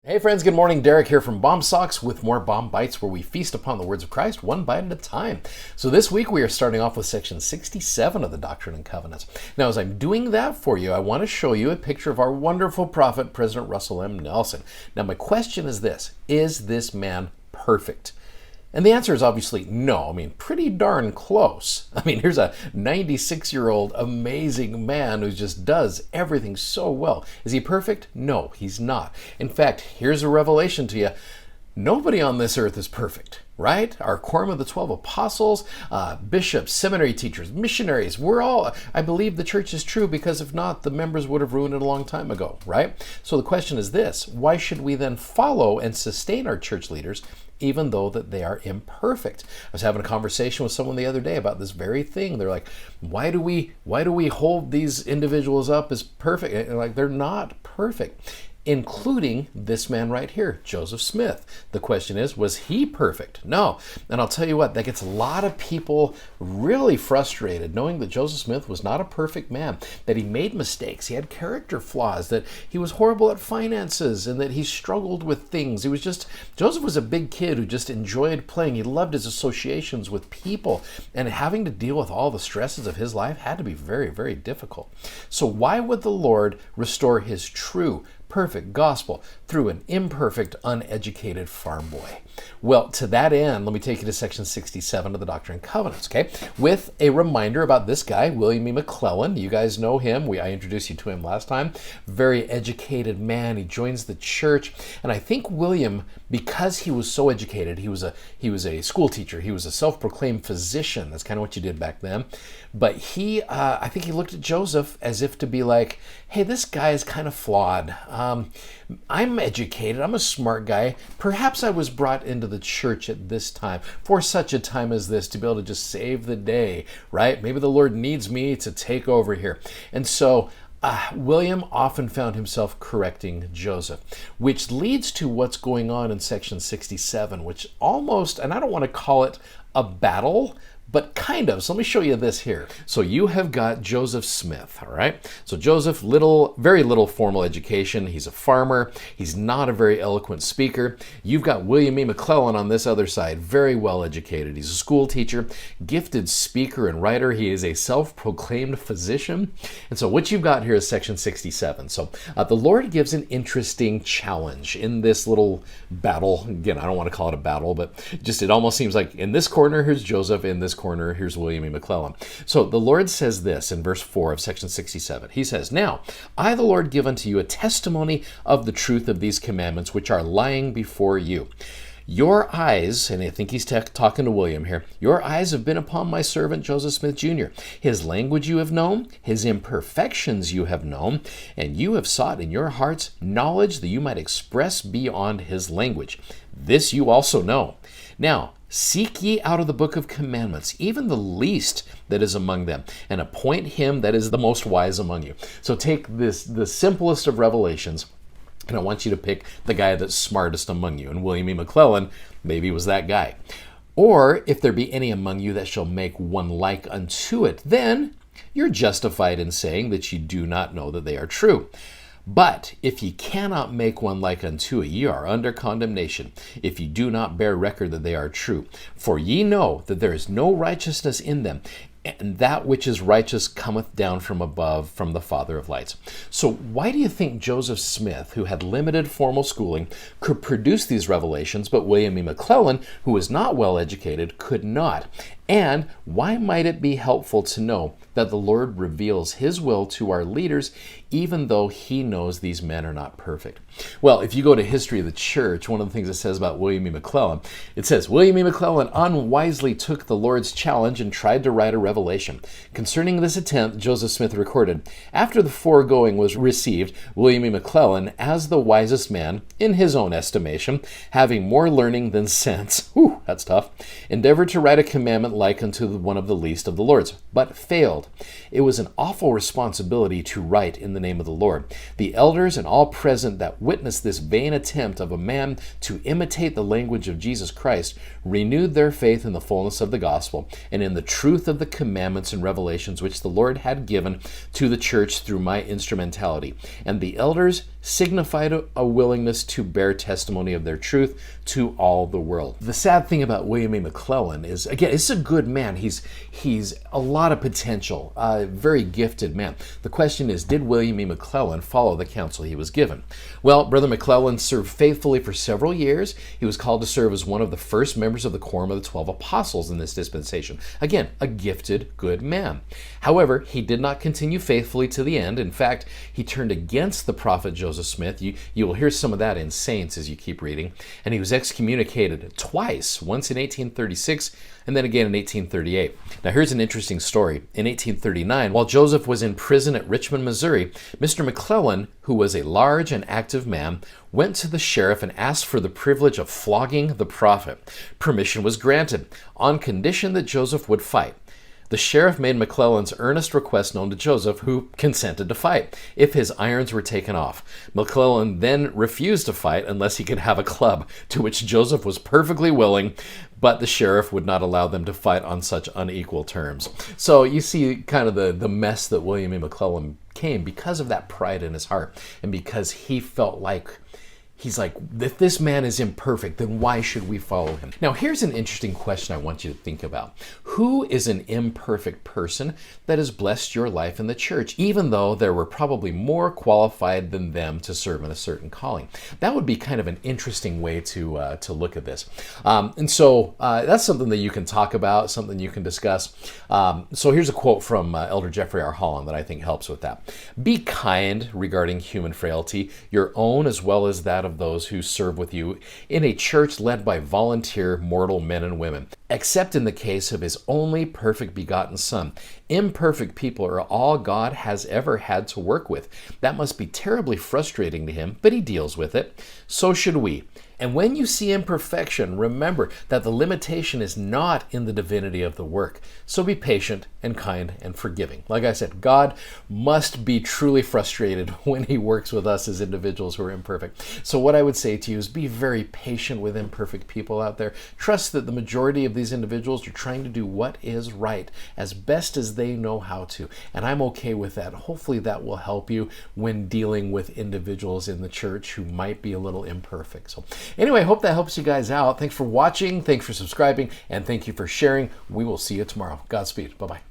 Hey friends, good morning. Derek here from BOM Socks with more BOM Bites, where we feast upon the words of Christ one bite at a time. So this week we are starting off with section 67 of the Doctrine and Covenants. Now, as I'm doing that for you, I want to show you a picture of our wonderful prophet, President Russell M. Nelson. Now, my question is this: is this man perfect? And the answer is obviously no. I mean, pretty darn close. I mean, here's a 96-year-old amazing man who just does everything so well. Is he perfect? No, he's not. In fact, here's a revelation to you. Nobody on this earth is perfect, right? Our quorum of the 12 apostles, bishops, seminary teachers, missionaries, we're all, I believe the church is true, because if not, the members would have ruined it a long time ago, right? So the question is this: why should we then follow and sustain our church leaders even though that they are imperfect? I was having a conversation with someone the other day about this very thing. They're like, why do we hold these individuals up as perfect? And like, they're not perfect, including this man right here, Joseph Smith. The question is, was he perfect? No. And I'll tell you what, that gets a lot of people really frustrated, knowing that Joseph Smith was not a perfect man, that he made mistakes, he had character flaws, that he was horrible at finances, and that he struggled with things. Joseph was a big kid who just enjoyed playing. He loved his associations with people, and having to deal with all the stresses of his life had to be very, very difficult. So why would the Lord restore his true, perfect gospel through an imperfect, uneducated farm boy? Well, to that end, let me take you to section 67 of the Doctrine and Covenants, okay? With a reminder about this guy, William E. McClellan. You guys know him. I introduced you to him last time. Very educated man. He joins the church. And I think William, because he was so educated, he was a school teacher. He was a self-proclaimed physician. That's kind of what you did back then. But I think he looked at Joseph as if to be like, hey, this guy is kind of flawed. I'm educated. I'm a smart guy. Perhaps I was brought into the church at this time for such a time as this to be able to just save the day, right? Maybe the Lord needs me to take over here. And so William often found himself correcting Joseph, which leads to what's going on in section 67, which almost, and I don't want to call it a battle, but kind of. So let me show you this here. So you have got Joseph Smith, all right? So Joseph, very little formal education. He's a farmer. He's not a very eloquent speaker. You've got William E. McClellan on this other side, very well educated. He's a school teacher, gifted speaker and writer. He is a self-proclaimed physician. And so what you've got here is section 67. So the Lord gives an interesting challenge in this little battle. Again, I don't want to call it a battle, but just it almost seems like in this corner, here's Joseph. In this corner, here's William E. McClellan. So the Lord says this in verse 4 of section 67. He says, "Now, I, the Lord, give unto you a testimony of the truth of these commandments which are lying before you. Your eyes," and I think he's talking to William here, "your eyes have been upon my servant Joseph Smith Jr. His language you have known, his imperfections you have known, and you have sought in your hearts knowledge that you might express beyond his language. This you also know. Now, seek ye out of the book of commandments, even the least that is among them, and appoint him that is the most wise among you." So take this, the simplest of revelations, and I want you to pick the guy that's smartest among you. And William E. McClellan maybe was that guy. "Or if there be any among you that shall make one like unto it, then you're justified in saying that ye do not know that they are true. But if ye cannot make one like unto it, ye are under condemnation, if ye do not bear record that they are true. For ye know that there is no righteousness in them, and that which is righteous cometh down from above, from the Father of lights." So why do you think Joseph Smith, who had limited formal schooling, could produce these revelations, but William E. McClellan, who was not well educated, could not? And why might it be helpful to know that the Lord reveals his will to our leaders, even though he knows these men are not perfect? Well, if you go to History of the Church, one of the things it says about William E. McClellan, it says, "William E. McClellan unwisely took the Lord's challenge and tried to write a revelation. Concerning this attempt, Joseph Smith recorded, after the foregoing was received, William E. McClellan, as the wisest man, in his own estimation, having more learning than sense," whew, that's tough, "endeavored to write a commandment like unto one of the least of the Lord's, but failed. It was an awful responsibility to write in the name of the Lord. The elders and all present that witnessed this vain attempt of a man to imitate the language of Jesus Christ renewed their faith in the fullness of the gospel and in the truth of the commandments and revelations which the Lord had given to the church through my instrumentality. And the elders signified a willingness to bear testimony of their truth to all the world. The sad thing about William A. McClellan is, again, it's a good man. He's a lot of potential, a very gifted man. The question is, did William E. McClellan follow the counsel he was given? Well, Brother McClellan served faithfully for several years. He was called to serve as one of the first members of the Quorum of the 12 Apostles in this dispensation. Again, a gifted, good man. However, he did not continue faithfully to the end. In fact, he turned against the prophet Joseph Smith. You will hear some of that in Saints as you keep reading. And he was excommunicated twice, once in 1836 and then again in 1838. Now here's an interesting story. In 1839, while Joseph was in prison at Richmond, Missouri, Mr. McClellan, who was a large and active man, went to the sheriff and asked for the privilege of flogging the prophet. Permission was granted, on condition that Joseph would fight. The sheriff made McClellan's earnest request known to Joseph, who consented to fight if his irons were taken off. McClellan then refused to fight unless he could have a club, to which Joseph was perfectly willing, but the sheriff would not allow them to fight on such unequal terms. So you see kind of the mess that William A. McClellan came because of that pride in his heart, and because he felt like, he's like, if this man is imperfect, then why should we follow him? Now, here's an interesting question I want you to think about. Who is an imperfect person that has blessed your life in the church, even though there were probably more qualified than them to serve in a certain calling? That would be kind of an interesting way to look at this. And so that's something that you can talk about, something you can discuss. So here's a quote from Elder Jeffrey R. Holland that I think helps with that. Be kind regarding human frailty, your own as well as that of those who serve with you in a church led by volunteer mortal men and women, except in the case of his only perfect begotten Son. Imperfect people are all God has ever had to work with. That must be terribly frustrating to him, but he deals with it. So should we. And when you see imperfection, remember that the limitation is not in the divinity of the work. So be patient and kind and forgiving. Like I said, God must be truly frustrated when he works with us as individuals who are imperfect. So what I would say to you is be very patient with imperfect people out there. Trust that the majority of these individuals are trying to do what is right as best as they know how to. And I'm okay with that. Hopefully that will help you when dealing with individuals in the church who might be a little imperfect. So anyway, I hope that helps you guys out. Thanks for watching. Thanks for subscribing. And thank you for sharing. We will see you tomorrow. Godspeed. Bye-bye.